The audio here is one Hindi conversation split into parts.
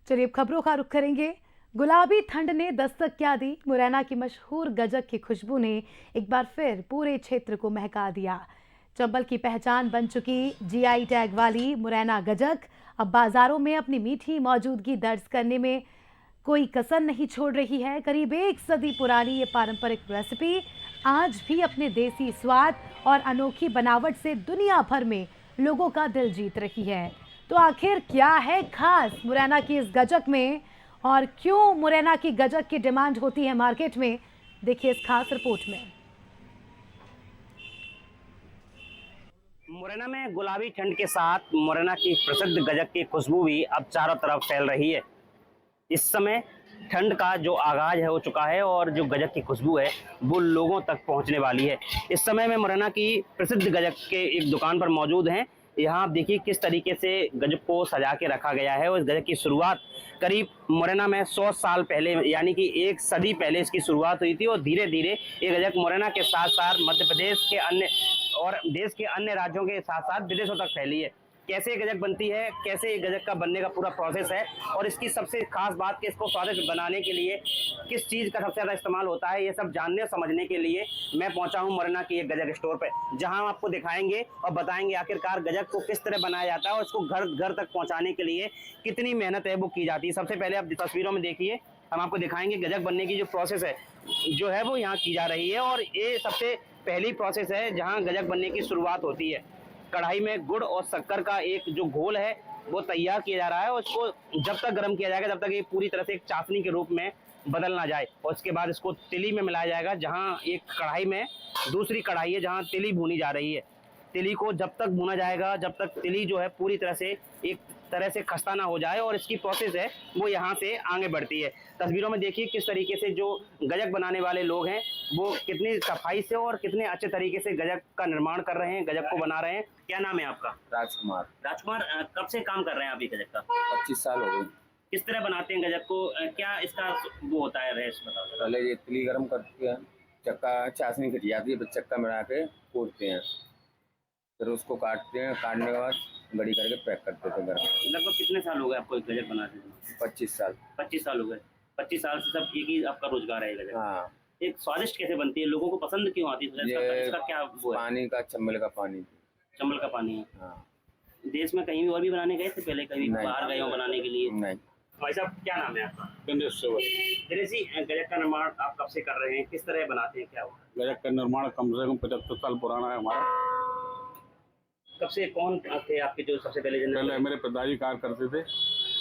चलिए अब खबरों का रुख करेंगे। गुलाबी ठंड ने दस्तक क्या दी। मुरैना की मशहूर गजक की खुशबू ने एक बार फिर पूरे क्षेत्र को महका दिया। चंबल की पहचान बन चुकी जीआई टैग वाली मुरैना गजक अब बाजारों में अपनी मीठी मौजूदगी दर्ज करने में कोई कसर नहीं छोड़ रही है। करीब 1 सदी पुरानी ये पारंपरिक रेसिपी आज भी अपने देसी स्वाद और अनोखी बनावट से दुनिया भर में लोगों का दिल जीत रही है। तो आखिर क्या है खास मुरैना की इस गजक में और क्यों मुरैना की गजक की डिमांड होती है मार्केट में, देखिए इस खास रिपोर्ट में। मुरैना में गुलाबी ठंड के साथ मुरैना की प्रसिद्ध गजक की खुशबू भी अब चारों तरफ फैल रही है। इस समय ठंड का जो आगाज है हो चुका है और जो गजक की खुशबू है वो लोगों तक पहुंचने वाली है। इस समय में मुरैना की प्रसिद्ध गजक के एक दुकान पर मौजूद हैं। यहाँ आप देखिए किस तरीके से गजक को सजा के रखा गया है और इस गजक की शुरुआत करीब मुरैना में 100 साल पहले यानी कि 1 सदी पहले इसकी शुरुआत हुई थी और धीरे धीरे ये गजक मुरैना के साथ साथ मध्य प्रदेश के अन्य और देश के अन्य राज्यों के साथ साथ विदेशों तक फैली है। कैसे ये गजक बनती है, कैसे ये गजक का बनने का पूरा प्रोसेस है और इसकी सबसे खास बात कि इसको स्वादिष्ट बनाने के लिए किस चीज़ का सबसे ज़्यादा इस्तेमाल होता है, ये सब जानने और समझने के लिए मैं पहुंचा हूं मुरैना की एक गजक स्टोर पे, जहां हम आपको दिखाएंगे और बताएंगे आखिरकार गजक को किस तरह बनाया जाता है और इसको घर घर तक पहुँचाने के लिए कितनी मेहनत है वो की जाती है। सबसे पहले आप तस्वीरों में देखिए, हम आपको दिखाएंगे गजक बनने की जो प्रोसेस है जो है वो यहाँ की जा रही है और ये सबसे पहली प्रोसेस है जहाँ गजक बनने की शुरुआत होती है। कढ़ाई में गुड़ और शक्कर का एक जो घोल है वो तैयार किया जा रहा है और इसको जब तक गर्म किया जाएगा जब तक ये पूरी तरह से एक चाशनी के रूप में बदल ना जाए और उसके बाद इसको तिली में मिलाया जाएगा, जहाँ एक कढ़ाई में दूसरी कढ़ाई है जहाँ तिली भूनी जा रही है। तिली को जब तक भुना जाएगा जब तक तिली जो है पूरी तरह से एक तरह से खस्ता ना हो जाए और इसकी प्रोसेस है वो यहाँ से आगे बढ़ती है। तस्वीरों में देखिए किस तरीके से जो गजक बनाने वाले लोग हैं वो कितनी सफाई से और कितने अच्छे तरीके से गजक का निर्माण कर रहे हैं, गजक को बना रहे हैं। क्या नाम है आपका? राजकुमार। राजकुमार, कब से काम कर रहे हैं आप ये गजक का? 25 साल हो गए। किस तरह बनाते हैं गजक को, क्या इसका वो होता है रहस्य बताओ। पहले ये तिली गर्म करते हैं, चक्का चाशनी कट जाती है, फिर चक्का मिला के कूटते हैं, फिर उसको काटते हैं, काटने के बाद बड़ी करके पैक कर देते हैं घर में। लगभग कितने साल हो गए आपको गजक बनाते हुए? 25 साल। 25 साल हो गए। 25 साल से सब एक ही आपका रोजगार है गजक? हाँ। एक स्वादिष्ट कैसे बनती है, लोगों को पसंद क्यों आती है? इसका क्या वो है? पानी का, चंबल का पानी। चंबल का पानी है। हाँ। देश में कहीं भी और भी बनाने गए थे पहले, कभी बाहर गए हो बनाने के लिए? नहीं। भाई साहब क्या नाम है आपका? दिनेश जी, गजक का निर्माण आप कब से कर रहे हैं, किस तरह बनाते हैं, क्या हुआ? गजक का निर्माण कम से कम 75 साल पुराना है हमारा। कब से कौन थे आपके जो सबसे पहले पहले मेरे पिताजी कार्य करते थे,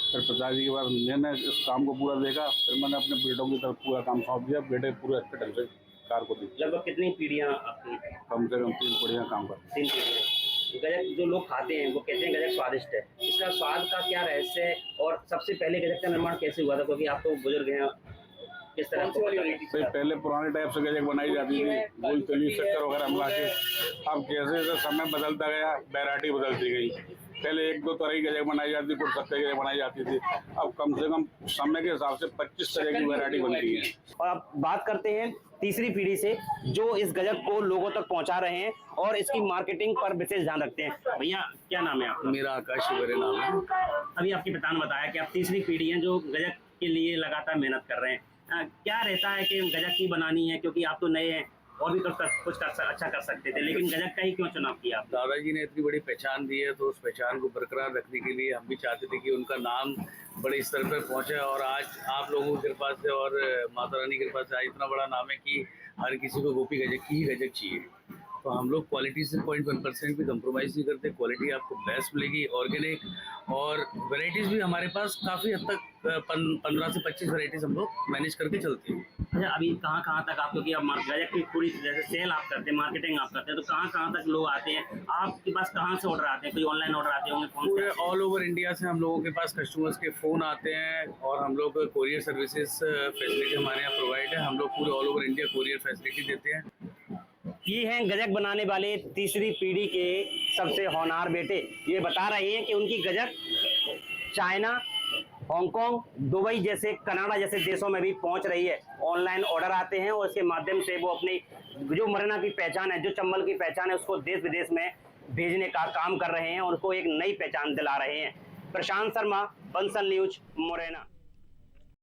फिर पिताजी के बाद मैंने इस काम को पूरा देखा, फिर मैंने अपने बेटों की तरफ पूरा काम सौंप दिया। बेटे पूरे अच्छे ढंग से कार्य को देखते। लगभग कितनी पीढ़ियाँ आपकी? कम से कम 3 पीढ़ियाँ काम करते। 3 पीढ़ियाँ। गजक जो लोग खाते हैं वो कहते हैं गजक स्वादिष्ट है, इसका स्वाद का क्या रहस्य है और सबसे पहले गजक का निर्माण कैसे हुआ था, क्योंकि आप तो बुजुर्ग हैं, किस तरह से? पहले पुराने टाइप से गजक बनाई जाती थी, गोल तली शक्कर वगैरह मिला के। अब जैसे जैसे समय बदलता गया वैरायटी बदलती गई। पहले 1-2 तरह की गजक बनाई जाती थी, कुछ शक्कर गजक बनाई जाती थी। अब कम से कम समय के हिसाब से 25 तरह की वैरायटी बनती है। और अब बात करते हैं तीसरी पीढ़ी से जो इस गजक को लोगों तक पहुंचा रहे हैं और इसकी मार्केटिंग पर विशेष ध्यान रखते हैं। भैया क्या नाम है आपका? मेरा आकाश शिवरे नाम है। अभी आपके पिता ने बताया कि आप तीसरी पीढ़ी हैं जो गजक के लिए लगातार मेहनत कर रहे हैं। क्या रहता है कि गजक ही बनानी है, क्योंकि आप तो नए हैं और भी कुछ अच्छा कर सकते थे, लेकिन गजक का ही क्यों चुनाव किया आप? दादाजी ने इतनी बड़ी पहचान दी है तो उस पहचान को बरकरार रखने के लिए हम भी चाहते थे कि उनका नाम बड़े स्तर पर पहुंचे और आज आप लोगों की कृपा से और माता रानी की कृपा से आज इतना बड़ा नाम है कि हर किसी को गोपी गजक की ही गजक चाहिए। तो हम लोग क्वालिटी से 0.1% भी कंप्रोमाइज़ नहीं करते। क्वालिटी आपको बेस्ट मिलेगी, ऑर्गेनिक, और वैरायटीज़ भी हमारे पास काफ़ी हद तक 15 से 25 वैरायटीज़ हम लोग मैनेज करके चलते हैं। अच्छा, अभी कहाँ तक आप, क्योंकि अब गजक की पूरी जैसे सेल आप करते हैं, मार्केटिंग आप करते हैं, तो कहाँ तक लोग आते हैं आपके पास? कहाँ से ऑर्डर आते हैं? कोई ऑनलाइन ऑर्डर आते होंगे? पूरे ऑल ओवर इंडिया से हम लोगों के पास कस्टमर्स के फ़ोन आते हैं और हम लोग कोरियर सर्विसेज फैसिलिटी हमारे यहाँ प्रोवाइड है। हम लोग पूरे all over India courier facility देते हैं। ये हैं गजक बनाने वाले तीसरी पीढ़ी के सबसे होनहार बेटे। ये बता रहे हैं कि उनकी गजक चाइना, हांगकांग, दुबई जैसे, कनाडा जैसे देशों में भी पहुंच रही है। ऑनलाइन ऑर्डर आते हैं और इसके माध्यम से वो अपनी जो मुरैना की पहचान है, जो चंबल की पहचान है, उसको देश विदेश में भेजने का काम कर रहे हैं और उसको एक नई पहचान दिला रहे हैं। प्रशांत शर्मा, बंसल न्यूज, मुरैना।